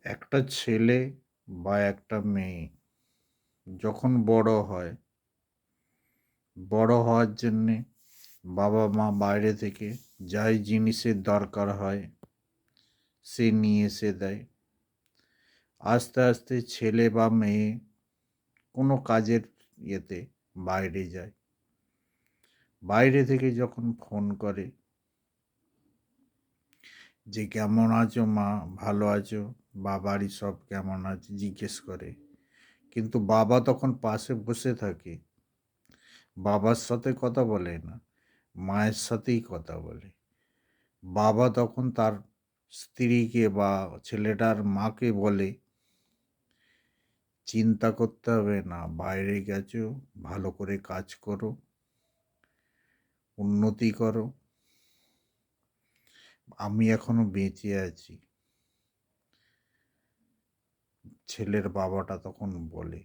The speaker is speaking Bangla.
একটা ছেলে বা একটা মেয়ে যখন বড় হওয়ার জন্যে বাবা মা বাইরে থেকে যাই জিনিসের দরকার হয় সে নিয়ে এসে দেয়। আস্তে আস্তে ছেলে বা মেয়ে কোনো কাজের ইয়েতে বাইরে যায়। বাইরে থেকে যখন ফোন করে যে কেমন আছো মা, ভালো আছো, বা বাড়ির সব কেমন আছে জিজ্ঞেস করে, কিন্তু বাবা তখন পাশে বসে থাকে, বাবার সাথে কথা বলে না, মায়ের সাথেই কথা বলে। বাবা তখন তার স্ত্রীকে বা ছেলেটার মাকে বলে, চিন্তা করতে হবে না, বাইরে গেছো, ভালো করে কাজ করো, উন্নতি করো, আমি এখনো বেঁচে আছি। ছেলের বাবাটা তখন বলে